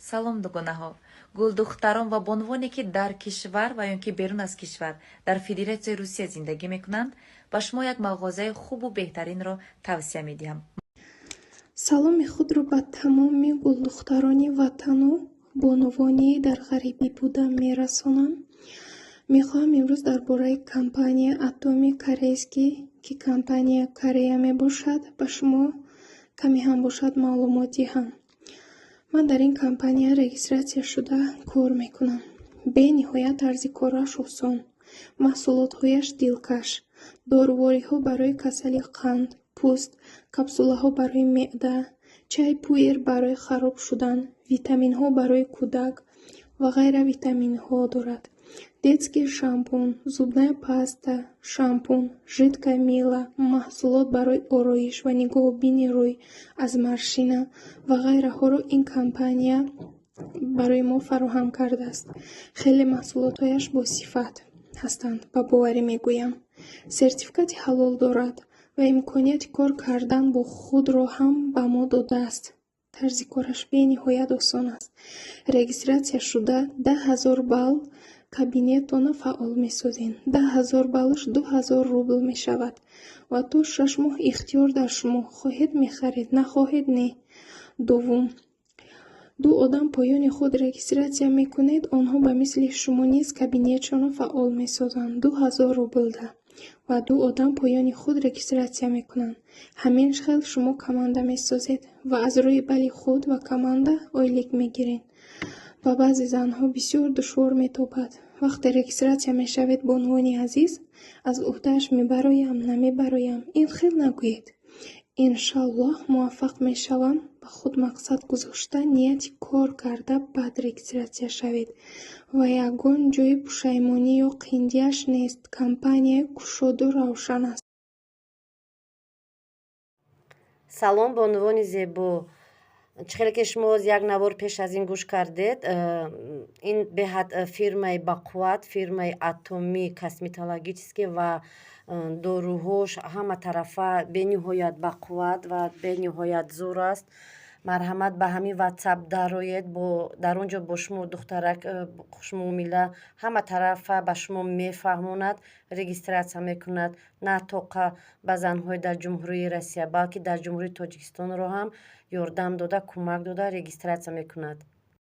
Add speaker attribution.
Speaker 1: салом дугунаҳо. Гулдухтарон ва бонвоне ки дар кишвар ва ё ки берун аз кишвар дар Федератсияи Русия зиндагӣ мекунанд, ба шумо як мағозаи хубу беҳтаринро тавсия медиҳам.
Speaker 2: саломи худро ба тамоми гулдухтарони ватану бонувони дар ғарибӣ буда мерасонам. мехоҳам имрӯз дар бораи компания атоми корейскӣ ки компания Корея мебошад ба шумо каме ҳам бошад маълумот диҳам. ман дар ин компания регистратсия шуда кор мекунам. бениҳоят тарзи кораш осон, маҳсулотҳояш дилкаш. дорувориҳо барои касали қанд, пӯст, капсулаҳо барои меъда, чай пуэр барои хароб шудан, витаминҳо барои кӯдак ва ғайра витаминҳо дорад. детский шампун, зубная паста, шампун, жидкая мила, маҳсулот барои ороиш ва нигоҳубини рӯй аз маршина ва ғайраҳоро ин компания барои мо фароҳам кардааст. хеле маҳсулотҳояш босифат ҳастанд, ба боварӣ мегӯям. сертификати ҳалол дорад ва имконияти кор кардан бо худро ҳам ба мо додааст. тарзи кораш бениҳоят осон аст. регистратсия шуда 10,000 балл кабинетона фаъол месозем. 10,000 баллш 2,000 рубл мешавад ва то 6 моҳ ихтиёр дар шумо. хоҳед мехаред, нахоҳед не. дуввум, ду одам поёни худ регистратсия мекунед, онҳо ба мисли шумо низ кабинетшонро фаъол месозанд 2,000 рублда ва ду одам поёни худ регистратсия мекунанд. ҳамин хел шумо команда месозед ва аз рӯи бали худ ва команда ойлик мегиред. ба баъзе занҳо бисёр душвор метобад. вақте регистратсия мешавед бонвони азиз, аз уҳдааш мебароям, намебароям, ин хел нагӯед. иншаллоҳ муваффақ мешавам. ба худ мақсад гузошта нияти кор карда баъд регистратсия шавед ва ягон ҷои пушаймонӣ ё қиндияш нест. компания кушоду равшан аст.
Speaker 3: салом бонувони зебо. чӣ хеле ки шумо як навор пеш аз ин гӯш кардед, ин беҳад фирмаи бақувват, фирмаи атоми косметологический ва доруҳош ҳама тарафа бениҳоят бақувват ва бениҳоят зор аст. марҳамат ба ҳамин ватсап дароед, дар он ҷо бо шумо духтарак хушмуомила ҳама тарафа ба шумо мефаҳмонад, регистратсия мекунад. на тоқа ба занҳои дар ҷумҳурии Россия, балки дар ҷумҳурии Тоҷикистонро ҳам ёрдам дода, кӯмак дода регистратсия мекунад.